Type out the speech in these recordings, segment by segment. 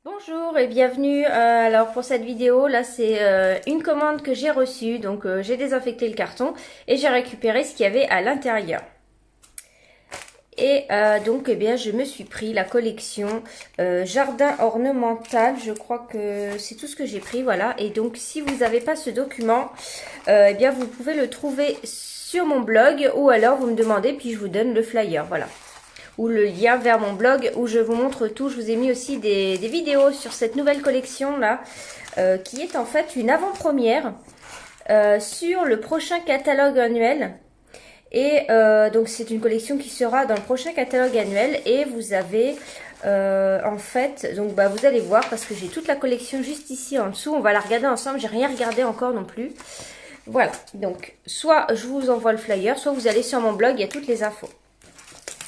Bonjour et bienvenue. Alors pour cette vidéo, là c'est une commande que j'ai reçue. Donc j'ai désinfecté le carton et j'ai récupéré ce qu'il y avait à l'intérieur. Et donc eh bien je me suis pris la collection jardin ornemental. Je crois que c'est tout ce que j'ai pris, voilà. Et donc si vous n'avez pas ce document, eh bien vous pouvez le trouver sur mon blog ou alors vous me demandez puis je vous donne le flyer, voilà. Ou le lien vers mon blog où je vous montre tout. Je vous ai mis aussi des vidéos sur cette nouvelle collection là, qui est en fait une avant-première sur le prochain catalogue annuel. Et donc c'est une collection qui sera dans le prochain catalogue annuel. Et vous avez en fait, donc bah vous allez voir parce que j'ai toute la collection juste ici en dessous. On va la regarder ensemble, j'ai rien regardé encore non plus. Voilà, donc soit je vous envoie le flyer, soit vous allez sur mon blog, il y a toutes les infos.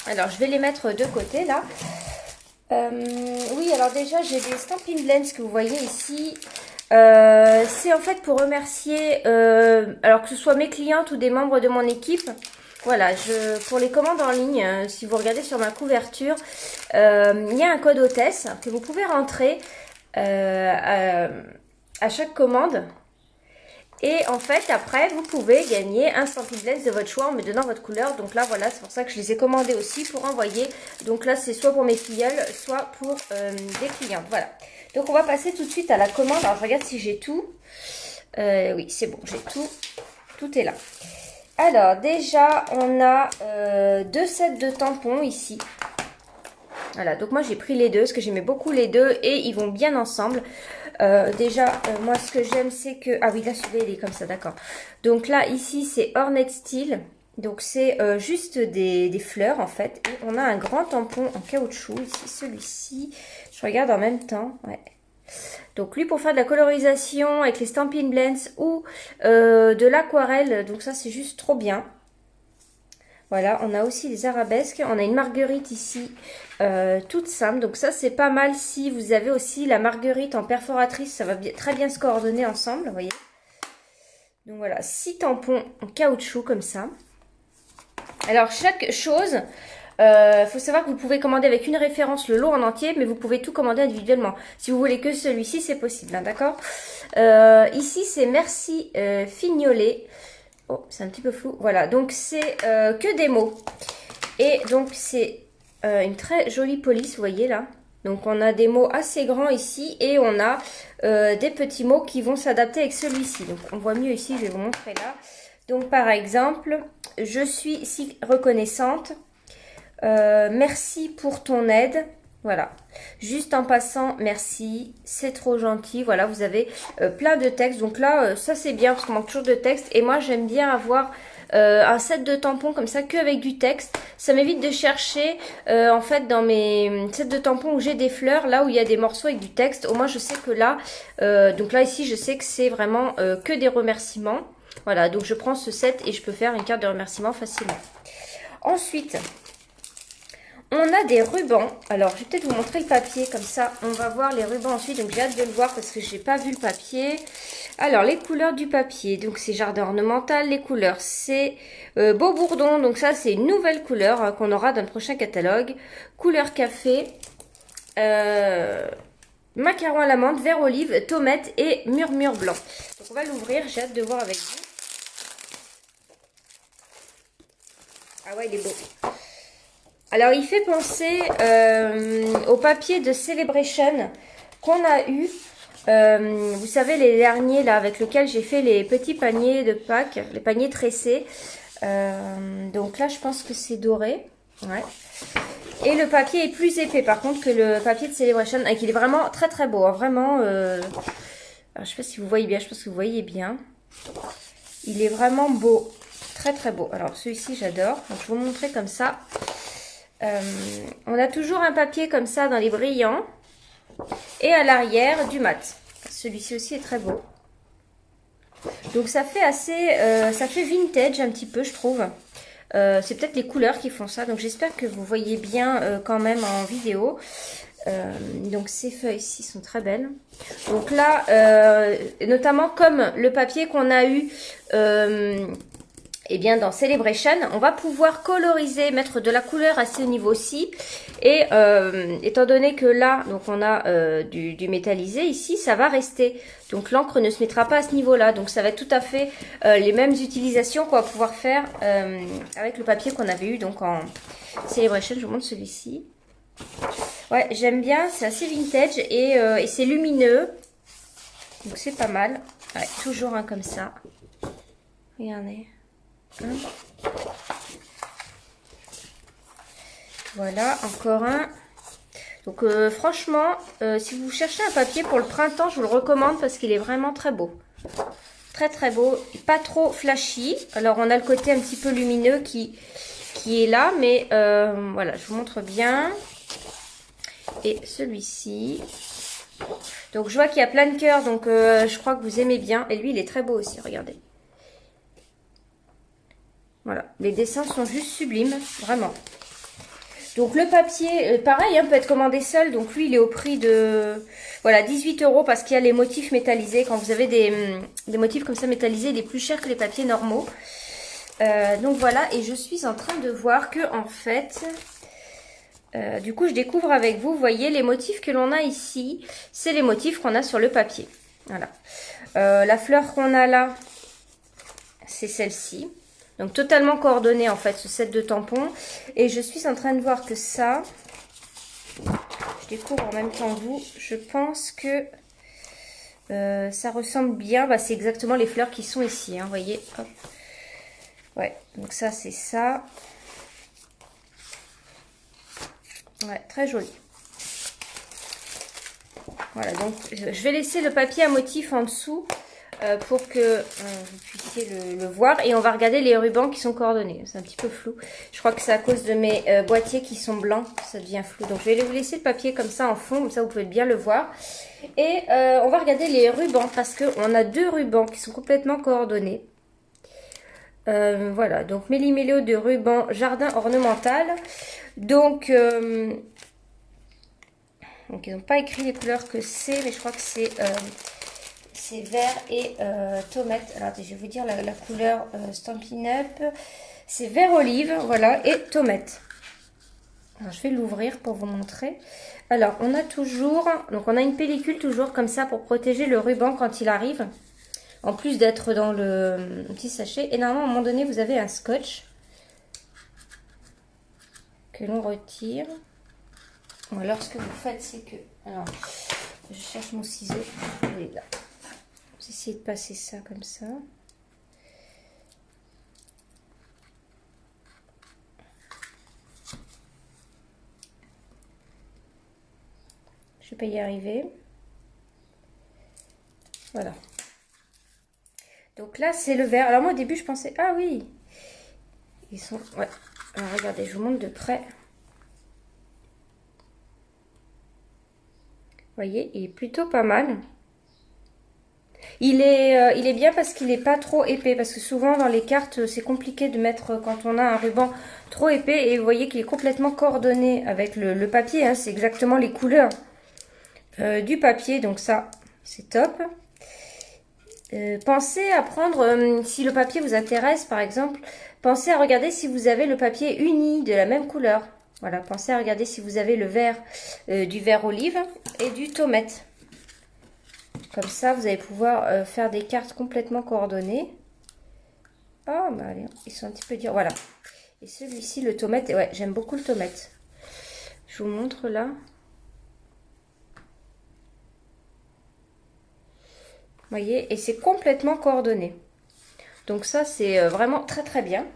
Alors, je vais les mettre de côté, là. Oui, alors déjà, j'ai des Stampin' Blends que vous voyez ici. C'est en fait pour remercier, alors que ce soit mes clientes ou des membres de mon équipe. Voilà, pour les commandes en ligne, si vous regardez sur ma couverture, il y a un code hôtesse que vous pouvez rentrer à chaque commande. Et en fait, après, vous pouvez gagner un Stampin' Blends de votre choix en me donnant votre couleur. Donc là, voilà, c'est pour ça que je les ai commandés aussi pour envoyer. Donc là, c'est soit pour mes filleuls, soit pour des clients. Voilà. Donc on va passer tout de suite à la commande. Alors je regarde si j'ai tout. Oui, c'est bon, j'ai tout. Tout est là. Alors déjà, on a deux sets de tampons ici. Voilà, donc moi j'ai pris les deux parce que j'aimais beaucoup les deux et ils vont bien ensemble. Moi ce que j'aime c'est que... Ah oui, là celui-là il est comme ça, d'accord. Donc là, ici c'est Ornate Steel. Donc c'est juste des fleurs en fait. Et on a un grand tampon en caoutchouc ici, celui-ci. Je regarde en même temps, ouais. Donc lui pour faire de la colorisation avec les Stampin' Blends ou de l'aquarelle. Donc ça c'est juste trop bien. Voilà, on a aussi des arabesques. On a une marguerite ici, toute simple. Donc ça, c'est pas mal si vous avez aussi la marguerite en perforatrice. Ça va très bien se coordonner ensemble, vous voyez. Donc voilà, 6 tampons en caoutchouc comme ça. Alors, chaque chose, faut savoir que vous pouvez commander avec une référence le lot en entier, mais vous pouvez tout commander individuellement. Si vous voulez que celui-ci, c'est possible, hein, d'accord. Ici, c'est Merci Fignolet. Oh, c'est un petit peu flou. Voilà, donc c'est que des mots. Et donc c'est une très jolie police, vous voyez là. Donc on a des mots assez grands ici et on a des petits mots qui vont s'adapter avec celui-ci. Donc on voit mieux ici, je vais vous montrer là. Donc par exemple, je suis si reconnaissante. Merci pour ton aide. Voilà, juste en passant, merci, c'est trop gentil. Voilà, vous avez plein de textes. Donc là, ça c'est bien parce qu'on manque toujours de texte. Et moi, j'aime bien avoir un set de tampons comme ça, qu'avec du texte. Ça m'évite de chercher, en fait, dans mes sets de tampons où j'ai des fleurs, là où il y a des morceaux avec du texte. Au moins, je sais que là, donc là, ici, je sais que c'est vraiment que des remerciements. Voilà, donc je prends ce set et je peux faire une carte de remerciement facilement. Ensuite... on a des rubans. Alors, je vais peut-être vous montrer le papier. Comme ça, on va voir les rubans ensuite. Donc, j'ai hâte de le voir parce que je n'ai pas vu le papier. Alors, les couleurs du papier. Donc, c'est jardin ornemental. Les couleurs, c'est Beau Bourdon. Donc, ça, c'est une nouvelle couleur hein, qu'on aura dans le prochain catalogue. Couleur café. Macaron à l'amande, vert olive, tomate et murmure blanc. Donc, on va l'ouvrir. J'ai hâte de voir avec vous. Ah ouais, il est beau. Alors, il fait penser au papier de Celebration qu'on a eu. Vous savez, les derniers, là, avec lesquels j'ai fait les petits paniers de Pâques, les paniers tressés. Donc là, je pense que c'est doré. Ouais. Et le papier est plus épais, par contre, que le papier de Celebration. Et qu'il est vraiment très, très beau. Hein, vraiment, alors, je ne sais pas si vous voyez bien. Je pense que vous voyez bien. Il est vraiment beau. Très, très beau. Alors, celui-ci, j'adore. Donc, je vais vous montrer comme ça. On a toujours un papier comme ça dans les brillants et à l'arrière du mat. Celui-ci aussi est très beau. Donc ça fait ça fait vintage un petit peu, je trouve. C'est peut-être les couleurs qui font ça. Donc j'espère que vous voyez bien quand même en vidéo. Donc ces feuilles-ci sont très belles. Donc là, notamment comme le papier qu'on a eu et bien dans Celebration, on va pouvoir coloriser, mettre de la couleur à ce niveau-ci. Et étant donné que là, donc on a du métallisé ici, ça va rester. Donc l'encre ne se mettra pas à ce niveau-là. Donc ça va être tout à fait les mêmes utilisations qu'on va pouvoir faire avec le papier qu'on avait eu donc en Celebration. Je vous montre celui-ci. Ouais, j'aime bien, c'est assez vintage et c'est lumineux. Donc c'est pas mal. Ouais, toujours un comme ça. Regardez. Voilà, encore un. Donc franchement, si vous cherchez un papier pour le printemps, je vous le recommande parce qu'il est vraiment très beau. Très très beau, pas trop flashy. Alors on a le côté un petit peu lumineux qui est là, mais voilà, je vous montre bien. Et celui-ci. Donc je vois qu'il y a plein de cœurs, donc je crois que vous aimez bien. Et lui, il est très beau aussi, regardez. Voilà, les dessins sont juste sublimes, vraiment. Donc le papier, pareil, peut être commandé seul. Donc lui, il est au prix de voilà 18 € parce qu'il y a les motifs métallisés. Quand vous avez des motifs comme ça métallisés, il est plus cher que les papiers normaux. Donc voilà, et je suis en train de voir que en fait, du coup, je découvre avec vous, vous voyez, les motifs que l'on a ici, c'est les motifs qu'on a sur le papier. Voilà. La fleur qu'on a là, c'est celle-ci. Donc totalement coordonné en fait ce set de tampons. Et je suis en train de voir que ça, je découvre en même temps que vous, je pense que ça ressemble bien. Bah, c'est exactement les fleurs qui sont ici, vous voyez. Hop. Ouais, donc ça c'est ça. Ouais, très joli. Voilà, donc je vais laisser le papier à motif en dessous. Pour que vous puissiez le voir. Et on va regarder les rubans qui sont coordonnés. C'est un petit peu flou. Je crois que c'est à cause de mes boîtiers qui sont blancs. Ça devient flou. Donc je vais vous laisser le papier comme ça en fond. Comme ça vous pouvez bien le voir. Et on va regarder les rubans. Parce qu'on a deux rubans qui sont complètement coordonnés. Voilà. Donc méli-mélo de ruban jardin ornemental. Donc ils n'ont pas écrit les couleurs que c'est. Mais je crois que c'est vert et tomate. Alors, je vais vous dire la couleur Stampin' Up. C'est vert olive, voilà, et tomate. Alors, je vais l'ouvrir pour vous montrer. Alors, on a toujours, donc on a une pellicule toujours comme ça pour protéger le ruban quand il arrive. En plus d'être dans le petit sachet. Et normalement, à un moment donné, vous avez un scotch que l'on retire. Bon, alors, ce que vous faites, c'est que... Alors, je cherche mon ciseau. Il est là. Vous essayez de passer ça comme ça. Je ne vais pas y arriver. Voilà. Donc là, c'est le vert. Alors moi, au début, je pensais... Ah oui, ils sont... Ouais. Alors regardez, je vous montre de près. Vous voyez, il est plutôt pas mal. Il est bien parce qu'il n'est pas trop épais. Parce que souvent, dans les cartes, c'est compliqué de mettre quand on a un ruban trop épais. Et vous voyez qu'il est complètement coordonné avec le papier. C'est exactement les couleurs du papier. Donc ça, c'est top. Pensez à prendre, si le papier vous intéresse par exemple, pensez à regarder si vous avez le papier uni de la même couleur. Voilà, pensez à regarder si vous avez le vert, du vert olive et du tomate. Comme ça, vous allez pouvoir faire des cartes complètement coordonnées. Oh, bah allez, ils sont un petit peu durs. Voilà. Et celui-ci, le tomate, ouais, j'aime beaucoup le tomate. Je vous montre là. Vous voyez, et c'est complètement coordonné. Donc ça, c'est vraiment très très bien.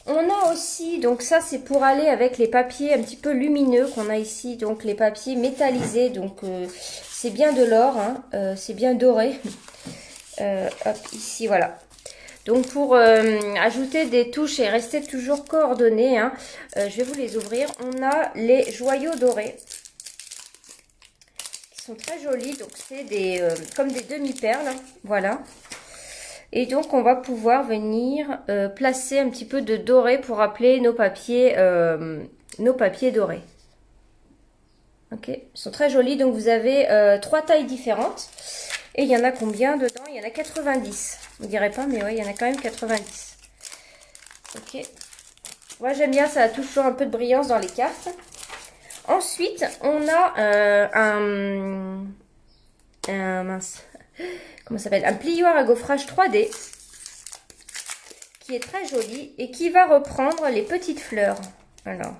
On a aussi, donc ça c'est pour aller avec les papiers un petit peu lumineux qu'on a ici. Donc les papiers métallisés, donc c'est bien de l'or, c'est bien doré. Hop, ici, voilà. Donc pour ajouter des touches et rester toujours coordonné, je vais vous les ouvrir. On a les joyaux dorés. Très jolis, donc c'est des comme des demi-perles, voilà. Et donc on va pouvoir venir placer un petit peu de doré pour appeler nos papiers dorés. Ok, ils sont très jolis. Donc vous avez 3 tailles différentes et il y en a combien dedans? Il y en a 90. Vous direz pas, mais ouais, il y en a quand même 90. Ok. Moi, j'aime bien, ça a toujours un peu de brillance dans les cartes. Ensuite, on a mince, comment ça s'appelle? Un plioir à gaufrage 3D qui est très joli et qui va reprendre les petites fleurs. Alors,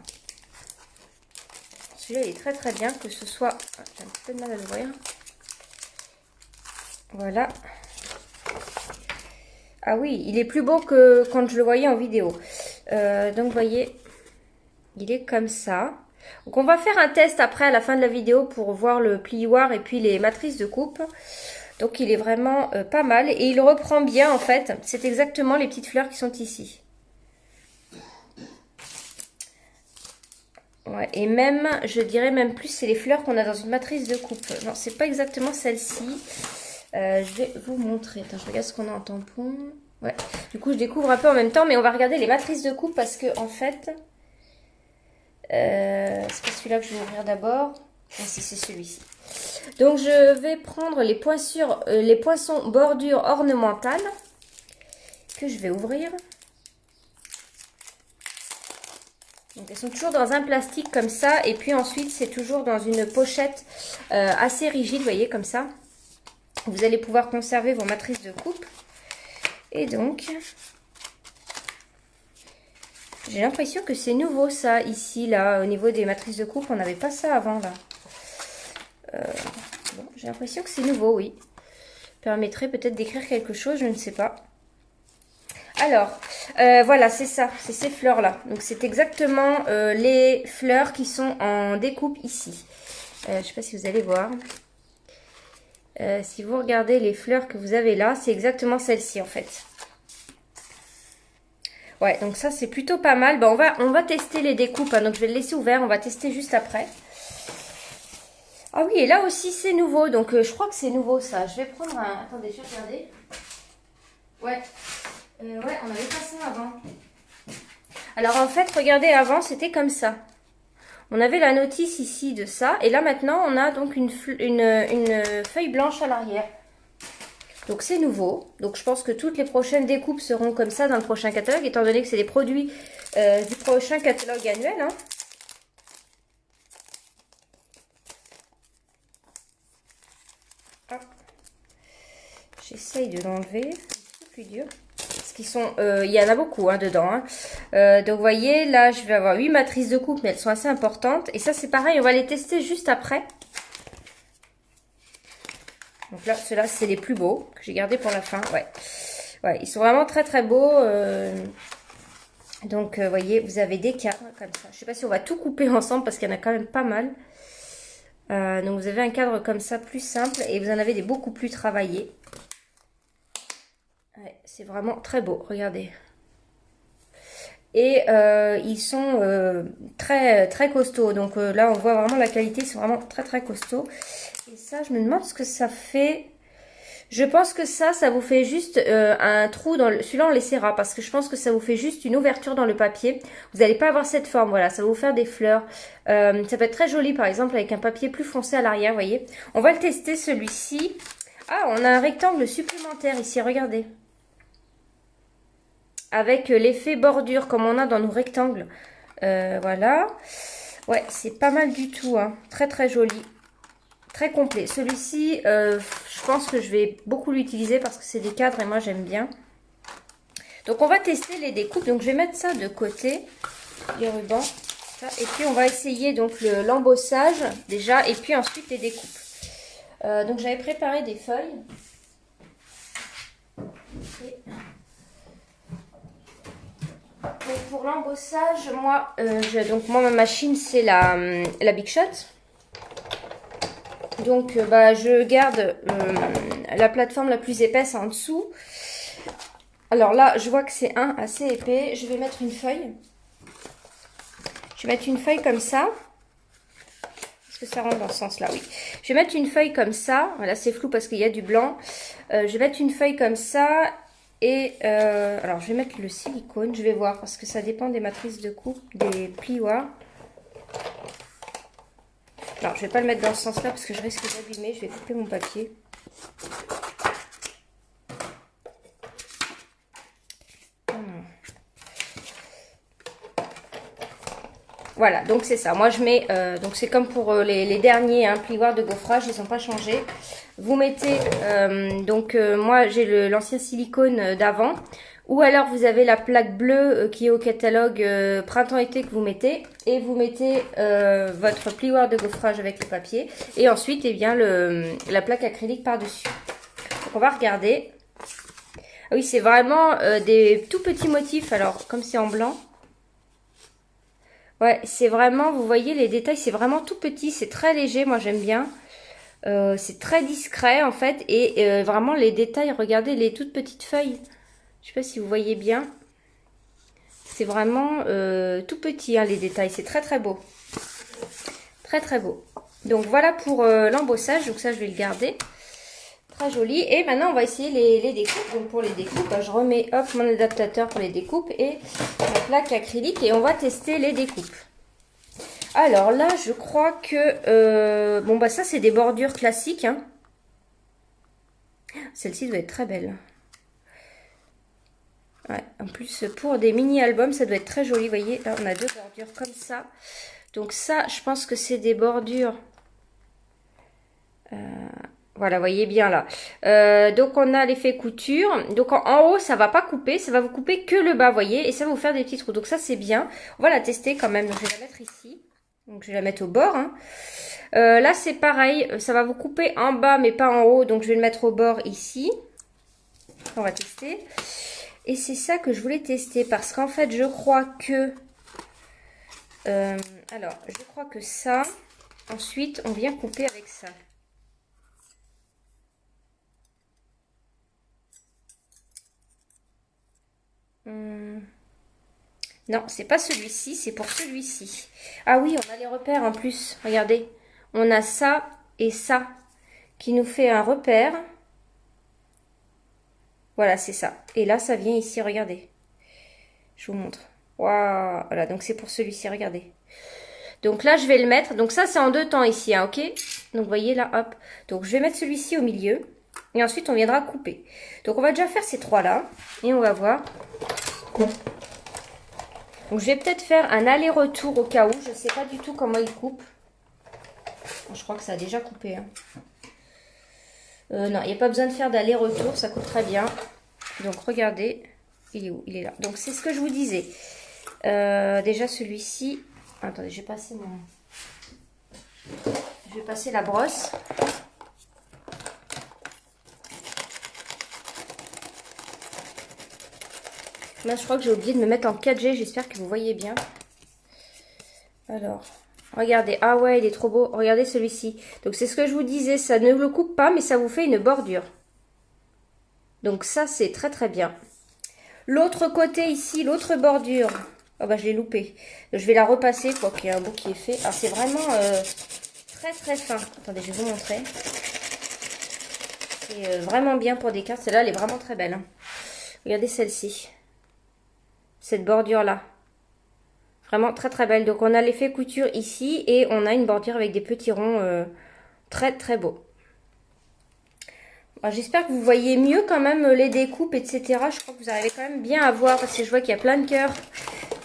celui-là, il est très très bien, que ce soit... Ah, j'ai un petit peu de mal à l'ouvrir. Voilà. Ah oui, il est plus beau que quand je le voyais en vidéo. Donc, vous voyez, il est comme ça. Donc, on va faire un test après à la fin de la vidéo pour voir le plioir et puis les matrices de coupe. Donc, il est vraiment pas mal. Et il reprend bien, en fait. C'est exactement les petites fleurs qui sont ici. Ouais, et même, je dirais même plus, c'est les fleurs qu'on a dans une matrice de coupe. Non, c'est pas exactement celle-ci. Je vais vous montrer. Attends, je regarde ce qu'on a en tampon. Ouais, du coup, je découvre un peu en même temps, mais on va regarder les matrices de coupe parce que, en fait, c'est pas celui-là que je vais ouvrir d'abord. Ah si, c'est celui-ci. Donc, je vais prendre les poinçons bordure ornementale que je vais ouvrir. Donc, elles sont toujours dans un plastique comme ça. Et puis ensuite, c'est toujours dans une pochette assez rigide, vous voyez, comme ça. Vous allez pouvoir conserver vos matrices de coupe. Et donc, j'ai l'impression que c'est nouveau ça, ici, là, au niveau des matrices de coupe. On n'avait pas ça avant, là. Bon, j'ai l'impression que c'est nouveau, oui. Permettrait peut-être d'écrire quelque chose, je ne sais pas. Alors, voilà, c'est ça, c'est ces fleurs-là. Donc, c'est exactement les fleurs qui sont en découpe ici. Je ne sais pas si vous allez voir. Si vous regardez les fleurs que vous avez là, c'est exactement celle-ci, en fait. Ouais, donc ça, c'est plutôt pas mal. Bon, on va tester les découpes, hein, donc je vais le laisser ouvert. On va tester juste après. Ah oui, et là aussi, c'est nouveau. Donc, je crois que c'est nouveau, ça. Je vais prendre un... Attendez, je vais regarder. Ouais. Ouais, on n'avait pas ça avant. Alors en fait, regardez, avant c'était comme ça. On avait la notice ici de ça. Et là maintenant, on a donc une feuille blanche à l'arrière. Donc c'est nouveau. Donc je pense que toutes les prochaines découpes seront comme ça dans le prochain catalogue. Étant donné que c'est des produits du prochain catalogue annuel. Hein. Ah. J'essaye de l'enlever. C'est plus dur. Il y en a beaucoup hein, dedans. Hein. Donc vous voyez, là je vais avoir 8 matrices de coupe, mais elles sont assez importantes. Et ça c'est pareil, on va les tester juste après. Donc là, ceux-là c'est les plus beaux que j'ai gardés pour la fin. Ouais. Ouais, ils sont vraiment très très beaux. Donc vous voyez, vous avez des cadres comme ça. Je ne sais pas si on va tout couper ensemble parce qu'il y en a quand même pas mal. Donc vous avez un cadre comme ça plus simple et vous en avez des beaucoup plus travaillés. Ouais, c'est vraiment très beau, regardez. Et ils sont très très costauds. Donc là, on voit vraiment la qualité, ils sont vraiment très très costauds. Et ça, je me demande ce que ça fait. Je pense que ça vous fait juste un trou dans le... Celui-là, on laissera parce que je pense que ça vous fait juste une ouverture dans le papier. Vous n'allez pas avoir cette forme, voilà, ça va vous faire des fleurs. Ça peut être très joli, par exemple, avec un papier plus foncé à l'arrière, vous voyez. On va le tester, celui-ci. Ah, on a un rectangle supplémentaire ici, regardez. Avec l'effet bordure comme on a dans nos rectangles. Voilà. Ouais, c'est pas mal du tout. Hein. Très très joli. Très complet. Celui-ci, je pense que je vais beaucoup l'utiliser parce que c'est des cadres et moi j'aime bien. Donc on va tester les découpes. Donc je vais mettre ça de côté, les rubans. Et puis on va essayer donc l'embossage déjà et puis ensuite les découpes. Donc j'avais préparé des feuilles. Donc pour l'embossage, moi, ma machine c'est la Big Shot. Donc je garde la plateforme la plus épaisse en dessous. Alors là, je vois que c'est un assez épais. Je vais mettre une feuille. Je vais mettre une feuille comme ça. Est-ce que ça rentre dans ce sens-là? Oui. Je vais mettre une feuille comme ça. Voilà, c'est flou parce qu'il y a du blanc. Je vais mettre une feuille comme ça. Et alors, je vais mettre le silicone. Je vais voir parce que ça dépend des matrices de coupe, des plioirs. Alors, je vais pas le mettre dans ce sens-là parce que je risque d'abîmer. Je vais couper mon papier. Voilà, donc c'est ça. Moi, je mets, donc c'est comme pour les derniers hein, plioirs de gaufrage, ils ne sont pas changés. Vous mettez, moi, j'ai l'ancien silicone d'avant. Ou alors, vous avez la plaque bleue qui est au catalogue printemps-été que vous mettez. Et vous mettez votre plioir de gaufrage avec le papier. Et ensuite, eh bien, la plaque acrylique par-dessus. Donc, on va regarder. Ah oui, c'est vraiment des tout petits motifs. Alors, comme c'est en blanc. Ouais, c'est vraiment, vous voyez les détails, c'est vraiment tout petit, c'est très léger, moi j'aime bien. C'est très discret en fait, et vraiment les détails, regardez les toutes petites feuilles. Je sais pas si vous voyez bien. C'est vraiment tout petit hein, les détails, c'est très très beau. Très très beau. Donc voilà pour l'embossage, donc ça je vais le garder. Très joli. Et maintenant on va essayer les découpes. Donc pour les découpes, je remets hop mon adaptateur pour les découpes et la plaque acrylique et on va tester les découpes. Alors là je crois que bon bah ça c'est des bordures classiques hein. Celle-ci doit être très belle. Ouais, en plus pour des mini albums ça doit être très joli. Vous voyez là on a deux bordures comme ça. Donc ça je pense que c'est des bordures. Voilà, vous voyez bien là. Donc, on a l'effet couture. Donc, en haut, ça va pas couper. Ça va vous couper que le bas, vous voyez. Et ça va vous faire des petits trous. Donc, ça, c'est bien. On va la tester quand même. Donc, je vais la mettre ici. Donc, je vais la mettre au bord. Hein. Là, c'est pareil. Ça va vous couper en bas, mais pas en haut. Donc, je vais le mettre au bord ici. On va tester. Et c'est ça que je voulais tester. Parce qu'en fait, je crois que... alors, je crois que ça... Ensuite, on vient couper avec ça. Non, c'est pas celui-ci, c'est pour celui-ci. Ah oui, on a les repères en plus. Regardez, on a ça et ça qui nous fait un repère. Voilà, c'est ça. Et là, ça vient ici, regardez. Je vous montre. Waouh, voilà, donc c'est pour celui-ci, regardez. Donc là, je vais le mettre. Donc ça, c'est en deux temps ici, hein, ok? Donc, vous voyez là, hop. Donc, je vais mettre celui-ci au milieu. Et ensuite, on viendra couper. Donc, on va déjà faire ces trois-là. Et on va voir. Donc, je vais peut-être faire un aller-retour au cas où. Je ne sais pas du tout comment il coupe. Je crois que ça a déjà coupé. Hein. Non, il n'y a pas besoin de faire d'aller-retour. Ça coupe très bien. Donc, regardez. Il est où? Il est là. Donc, c'est ce que je vous disais. Déjà, celui-ci. Attendez, je vais passer Je vais passer la brosse. Là, je crois que j'ai oublié de me mettre en 4G. J'espère que vous voyez bien. Alors, regardez. Ah ouais, il est trop beau. Regardez celui-ci. Donc, c'est ce que je vous disais. Ça ne le coupe pas, mais ça vous fait une bordure. Donc, ça, c'est très, très bien. L'autre côté ici, l'autre bordure. Oh, bah, je l'ai loupé. Je vais la repasser, quoi, qu'il y ait un bout qui est fait. Alors, c'est vraiment très, très fin. Attendez, je vais vous montrer. C'est vraiment bien pour des cartes. Celle-là, elle est vraiment très belle. Hein. Regardez celle-ci. Cette bordure-là. Vraiment très très belle. Donc on a l'effet couture ici et on a une bordure avec des petits ronds très très beaux. J'espère que vous voyez mieux quand même les découpes, etc. Je crois que vous arrivez quand même bien à voir parce que je vois qu'il y a plein de cœurs.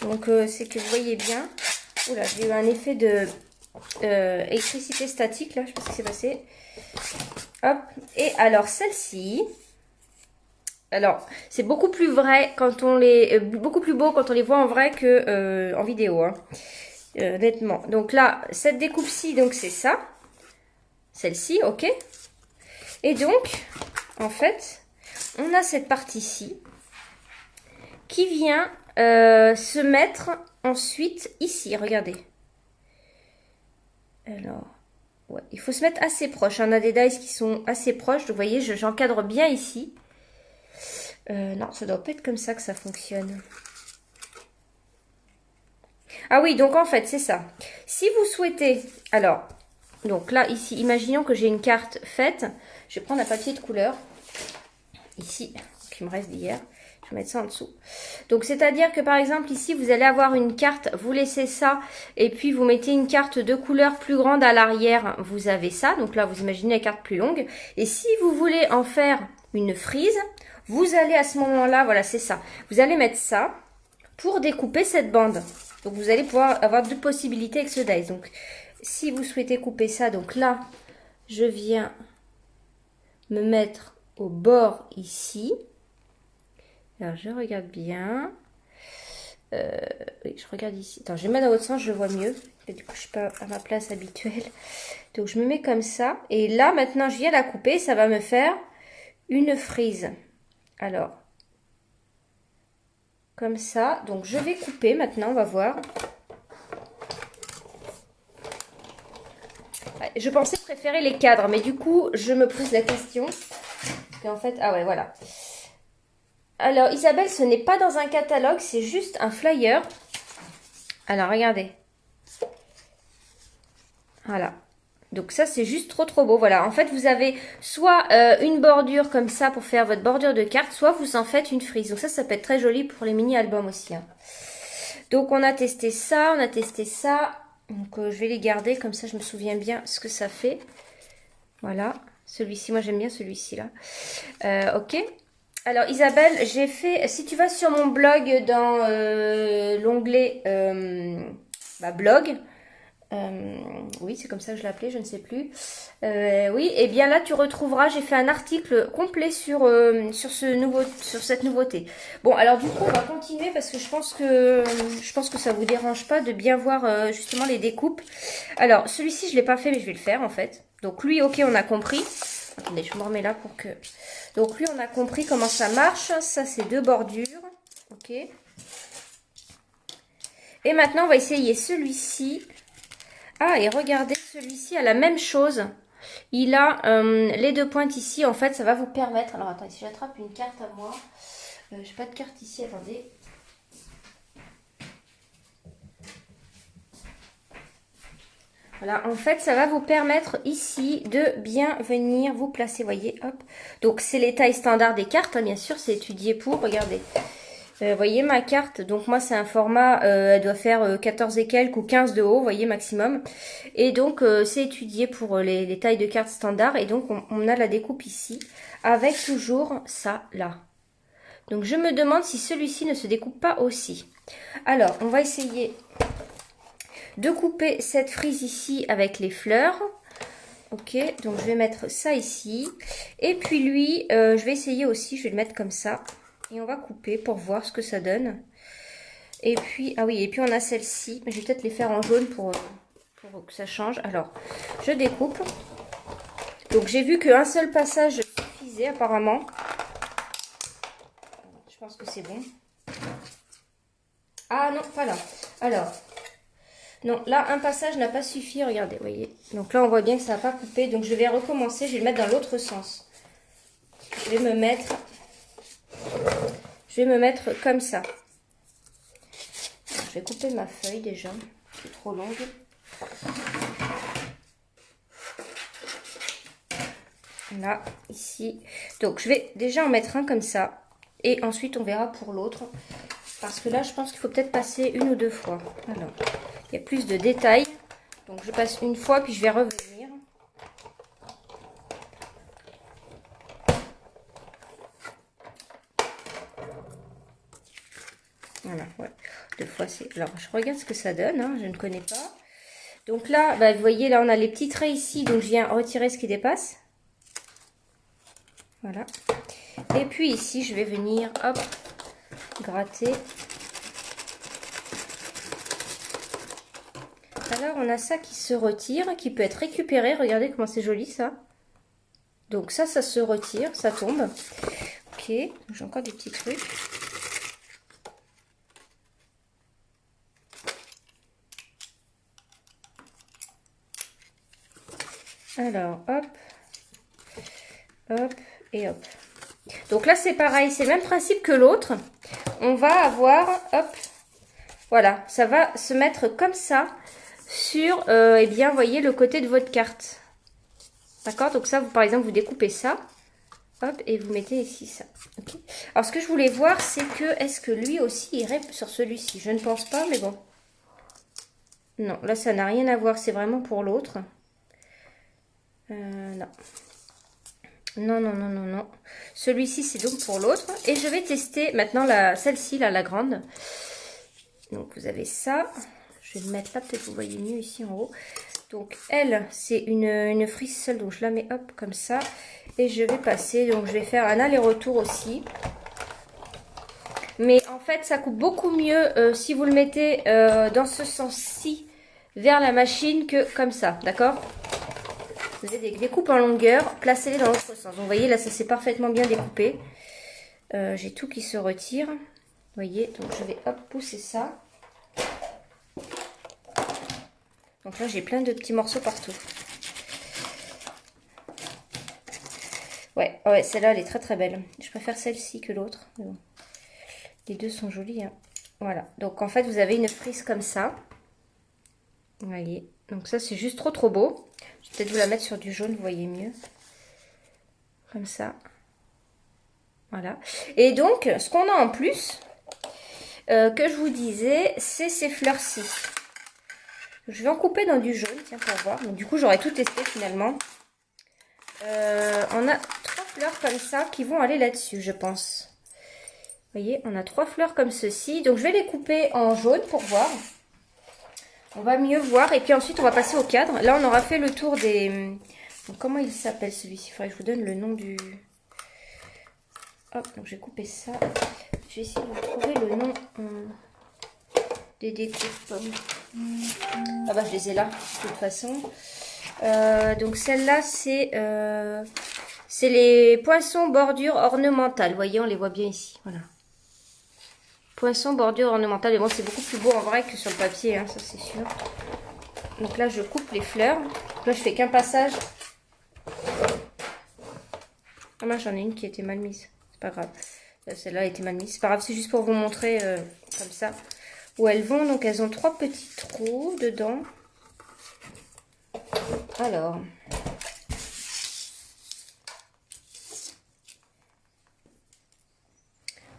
Donc c'est que vous voyez bien. Oula, j'ai eu un effet de électricité statique là. Je sais pas ce qui s'est passé. Hop. Et alors celle-ci... Alors, c'est beaucoup plus vrai quand on les... beaucoup plus beau quand on les voit en vrai que en vidéo, hein. Honnêtement. Donc là, cette découpe-ci, donc c'est ça. Celle-ci, ok. Et donc, en fait, on a cette partie-ci qui vient se mettre ensuite ici, regardez. Alors, ouais, il faut se mettre assez proche. On a des dies qui sont assez proches. Donc, vous voyez, j'encadre bien ici. Non, ça doit pas être comme ça que ça fonctionne. Ah oui, donc en fait, c'est ça. Si vous souhaitez... Alors, donc là, ici, imaginons que j'ai une carte faite. Je vais prendre un papier de couleur. Ici, qui me reste d'hier. Je vais mettre ça en dessous. Donc, c'est-à-dire que, par exemple, ici, vous allez avoir une carte. Vous laissez ça. Et puis, vous mettez une carte de couleur plus grande à l'arrière. Vous avez ça. Donc là, vous imaginez la carte plus longue. Et si vous voulez en faire une frise... Vous allez à ce moment-là, voilà, c'est ça. Vous allez mettre ça pour découper cette bande. Donc vous allez pouvoir avoir deux possibilités avec ce dice. Donc si vous souhaitez couper ça, donc là, je viens me mettre au bord ici. Alors je regarde bien. Oui, je regarde ici. Attends, je vais mettre dans l'autre sens, je le vois mieux. Et du coup, je suis pas à ma place habituelle. Donc je me mets comme ça. Et là, maintenant, je viens la couper. Ça va me faire une frise. Alors, comme ça. Donc je vais couper maintenant, on va voir. Je pensais préférer les cadres, mais du coup, je me pose la question. En fait, ah ouais, voilà. Alors, Isabelle, ce n'est pas dans un catalogue, c'est juste un flyer. Alors, regardez. Voilà. Donc ça, c'est juste trop trop beau. Voilà, en fait, vous avez soit une bordure comme ça pour faire votre bordure de carte, soit vous en faites une frise. Donc ça peut être très joli pour les mini-albums aussi. Hein. Donc on a testé ça, on a testé ça. Donc je vais les garder, comme ça je me souviens bien ce que ça fait. Voilà, celui-ci, moi j'aime bien celui-ci là. Ok. Alors Isabelle, j'ai fait, si tu vas sur mon blog dans l'onglet blog, oui c'est comme ça que je l'ai appelé, je ne sais plus. Oui, et bien là tu retrouveras, j'ai fait un article complet sur cette nouveauté. Bon alors du coup on va continuer parce que je pense que ça vous dérange pas de bien voir justement les découpes. Alors celui-ci je l'ai pas fait mais je vais le faire en fait. Donc lui ok on a compris. Attendez je me remets là pour que... Donc lui on a compris comment ça marche. Ça c'est deux bordures. Ok. Et maintenant on va essayer celui-ci. Ah, et regardez, celui-ci a la même chose. Il a les deux pointes ici. En fait, ça va vous permettre... Alors, attendez, si j'attrape une carte à moi. Je n'ai pas de carte ici, attendez. Voilà, en fait, ça va vous permettre ici de bien venir vous placer. Voyez, hop. Donc, c'est les tailles standards des cartes, hein, bien sûr. C'est étudié pour, regardez. Voyez ma carte, donc moi c'est un format, elle doit faire 14 et quelques ou 15 de haut, voyez maximum. Et donc c'est étudié pour les tailles de cartes standards et donc on a la découpe ici avec toujours ça là. Donc je me demande si celui-ci ne se découpe pas aussi. Alors on va essayer de couper cette frise ici avec les fleurs. Ok, donc je vais mettre ça ici. Et puis lui, je vais essayer aussi, je vais le mettre comme ça. Et on va couper pour voir ce que ça donne. Et puis, ah oui, et puis on a celle-ci. Je vais peut-être les faire en jaune pour que ça change. Alors, je découpe. Donc j'ai vu qu'un seul passage suffisait apparemment. Je pense que c'est bon. Ah non, pas là. Alors, non, là un passage n'a pas suffi, regardez, voyez. Donc là on voit bien que ça n'a pas coupé. Donc je vais recommencer, je vais le mettre dans l'autre sens. Je vais me mettre comme ça. Je vais couper ma feuille déjà, c'est trop longue. Là, ici. Donc je vais déjà en mettre un comme ça. Et ensuite on verra pour l'autre. Parce que là je pense qu'il faut peut-être passer une ou deux fois. Alors, il y a plus de détails. Donc je passe une fois puis je vais revenir. Voilà, ouais. Deux fois c'est... Alors, je regarde ce que ça donne, hein, je ne connais pas. Donc là, bah, vous voyez, là, on a les petits traits ici. Donc, je viens retirer ce qui dépasse. Voilà. Et puis ici, je vais venir, hop, gratter. Alors, on a ça qui se retire, qui peut être récupéré. Regardez comment c'est joli, ça. Donc ça se retire, ça tombe. Ok, j'ai encore des petits trucs. Alors, hop, hop et hop. Donc là, c'est pareil, c'est le même principe que l'autre. On va avoir, hop, voilà, ça va se mettre comme ça sur, eh bien, voyez, le côté de votre carte. D'accord? Donc ça, vous, par exemple, vous découpez ça, hop, et vous mettez ici ça. Okay. Alors, ce que je voulais voir, c'est que, est-ce que lui aussi irait sur celui-ci? Je ne pense pas, mais bon. Non, là, ça n'a rien à voir, c'est vraiment pour l'autre. Non. Non, non, non, non, non. Celui-ci, c'est donc pour l'autre. Et je vais tester maintenant celle-ci, là, la grande. Donc vous avez ça. Je vais le mettre là, peut-être vous voyez mieux ici en haut. Donc elle, c'est une frise seule, donc je la mets hop comme ça. Et je vais passer, donc je vais faire un aller-retour aussi. Mais en fait, ça coupe beaucoup mieux si vous le mettez dans ce sens-ci vers la machine que comme ça, d'accord? Vous avez des découpes en longueur, placez-les dans l'autre sens. Donc vous voyez, là, ça s'est parfaitement bien découpé. J'ai tout qui se retire. Vous voyez, donc je vais hop pousser ça. Donc là, j'ai plein de petits morceaux partout. Ouais, ouais, celle-là, elle est très très belle. Je préfère celle-ci que l'autre. Bon. Les deux sont jolies. Hein. Voilà. Donc en fait, vous avez une frise comme ça. Vous voyez. Donc ça, c'est juste trop trop beau. Je vais peut-être vous la mettre sur du jaune, vous voyez mieux. Comme ça. Voilà. Et donc, ce qu'on a en plus, que je vous disais, c'est ces fleurs-ci. Je vais en couper dans du jaune, tiens, pour voir. Donc, du coup, j'aurais tout testé finalement. On a 3 fleurs comme ça qui vont aller là-dessus, je pense. Vous voyez, on a 3 fleurs comme ceci. Donc, je vais les couper en jaune pour voir. On va mieux voir. Et puis ensuite, on va passer au cadre. Là, on aura fait le tour des... Donc, comment il s'appelle celui-ci? Il faudrait que je vous donne le nom du... Hop, donc j'ai coupé ça. Je vais essayer de trouver le nom des découpes. Ah bah, je les ai là, de toute façon. Donc, celle-là, c'est les poinçons bordure ornementale. Vous voyez, on les voit bien ici. Voilà. Poinçon bordure ornementale. Mais bon, c'est beaucoup plus beau en vrai que sur le papier, hein, ça c'est sûr. Donc là, je coupe les fleurs. Là, je fais qu'un passage. Ah mince, j'en ai une qui était mal mise. C'est pas grave. Celle-là a été mal mise. C'est pas grave, c'est juste pour vous montrer comme ça où elles vont. Donc, elles ont 3 petits trous dedans. Alors...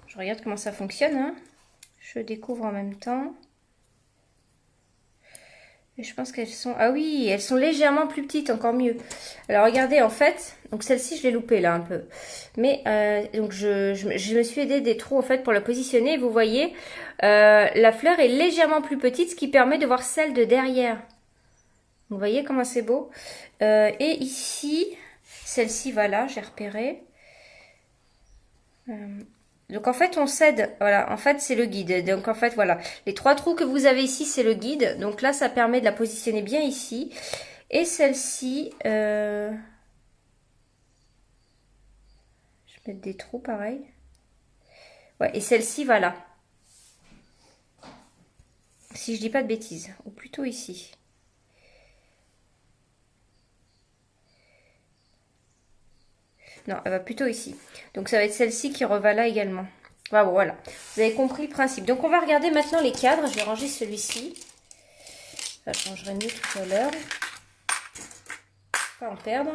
Je regarde comment ça fonctionne. Hein. Je découvre en même temps. Et je pense qu'elles sont... Ah oui, elles sont légèrement plus petites, encore mieux. Alors regardez, en fait, donc celle-ci, je l'ai loupée là un peu. Mais donc je me suis aidée des trous en fait pour la positionner. Et vous voyez, la fleur est légèrement plus petite, ce qui permet de voir celle de derrière. Vous voyez comment c'est beau. Et ici, celle-ci, voilà, j'ai repéré. Donc en fait on cède, voilà, en fait c'est le guide. Donc en fait voilà, les 3 trous que vous avez ici c'est le guide. Donc là ça permet de la positionner bien ici. Et celle-ci, je vais mettre des trous pareil. Ouais, et celle-ci voilà. Si je dis pas de bêtises, ou plutôt ici. Non, elle va plutôt ici. Donc ça va être celle-ci qui reva là également. Ah, bon, voilà, vous avez compris le principe. Donc on va regarder maintenant les cadres. Je vais ranger celui-ci. Ça changerait mieux tout à l'heure. Pas en perdre.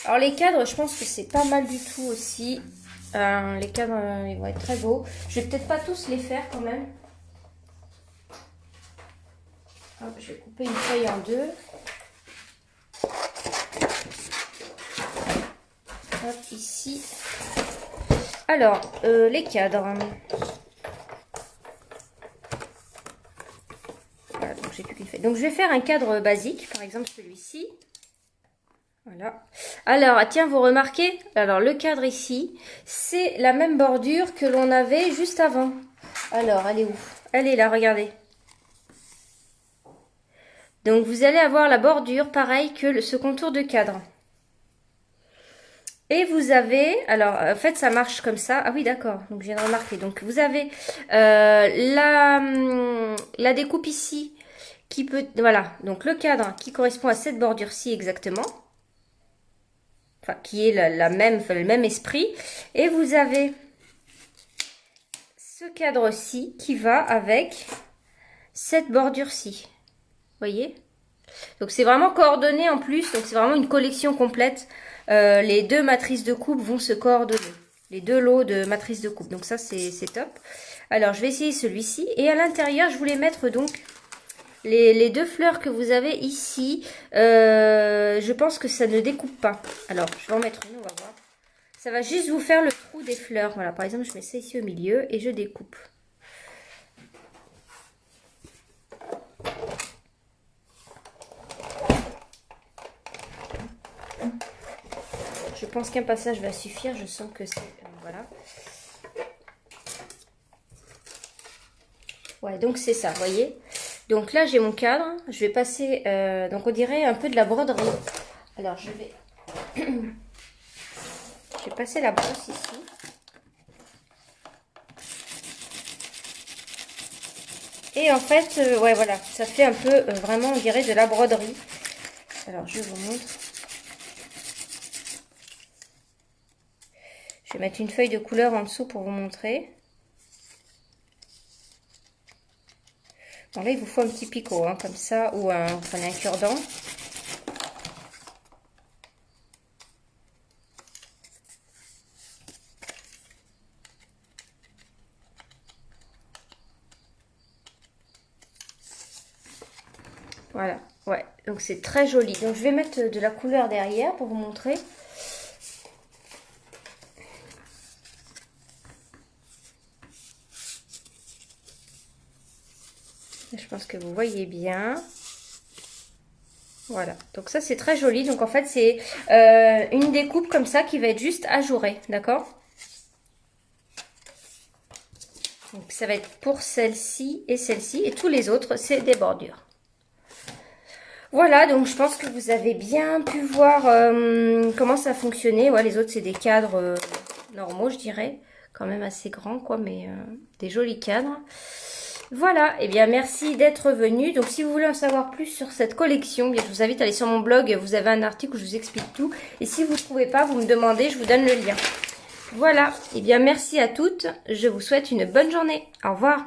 Alors les cadres, je pense que c'est pas mal du tout aussi. Les cadres, ils vont être très beaux. Je vais peut-être pas tous les faire quand même. Hop, je vais couper une feuille en 2. Hop, ici. Alors, les cadres. Voilà, donc j'ai plus qu'une feuille. Donc je vais faire un cadre basique, par exemple celui-ci. Voilà. Alors, tiens, vous remarquez, alors le cadre ici, c'est la même bordure que l'on avait juste avant. Alors, elle est où? Elle est là, regardez. Donc, vous allez avoir la bordure, pareil que ce contour de cadre. Et vous avez, alors en fait ça marche comme ça, ah oui d'accord, donc je viens de remarquer, donc vous avez la découpe ici qui peut, voilà, donc le cadre qui correspond à cette bordure-ci exactement, enfin qui est la même, enfin, le même esprit, et vous avez ce cadre-ci qui va avec cette bordure-ci, voyez? Donc c'est vraiment coordonné en plus, donc c'est vraiment une collection complète. Les 2 matrices de coupe vont se coordonner. Les 2 lots de matrices de coupe. Donc ça c'est top. Alors je vais essayer celui-ci. Et à l'intérieur je voulais mettre donc les 2 fleurs que vous avez ici. Je pense que ça ne découpe pas. Alors je vais en mettre une, on va voir. Ça va juste vous faire le trou des fleurs. Voilà, par exemple je mets ça ici au milieu et je découpe. Je pense qu'un passage va suffire. Je sens que c'est... voilà. Ouais, donc c'est ça, vous voyez. Donc là, j'ai mon cadre. Je vais passer, donc on dirait un peu de la broderie. Alors, je vais... je vais passer la brosse ici. Et en fait, ouais, voilà, ça fait un peu, vraiment, on dirait de la broderie. Alors, je vous montre. Je vais mettre une feuille de couleur en dessous pour vous montrer. Bon, là, il vous faut un petit picot, hein, comme ça, ou vous prenez un cure-dent. Voilà, ouais, donc c'est très joli. Donc, je vais mettre de la couleur derrière pour vous montrer. Je pense que vous voyez bien. Voilà, donc ça c'est très joli. Donc en fait c'est une découpe comme ça qui va être juste ajourée, d'accord? Donc ça va être pour celle-ci et celle-ci. Et tous les autres c'est des bordures. Voilà, donc je pense que vous avez bien pu voir comment ça fonctionnait. Ouais, les autres c'est des cadres normaux je dirais. Quand même assez grands quoi, mais des jolis cadres. Voilà, et bien merci d'être venu. Donc si vous voulez en savoir plus sur cette collection, bien, je vous invite à aller sur mon blog, vous avez un article où je vous explique tout. Et si vous ne trouvez pas, vous me demandez, je vous donne le lien. Voilà, et bien merci à toutes, je vous souhaite une bonne journée. Au revoir.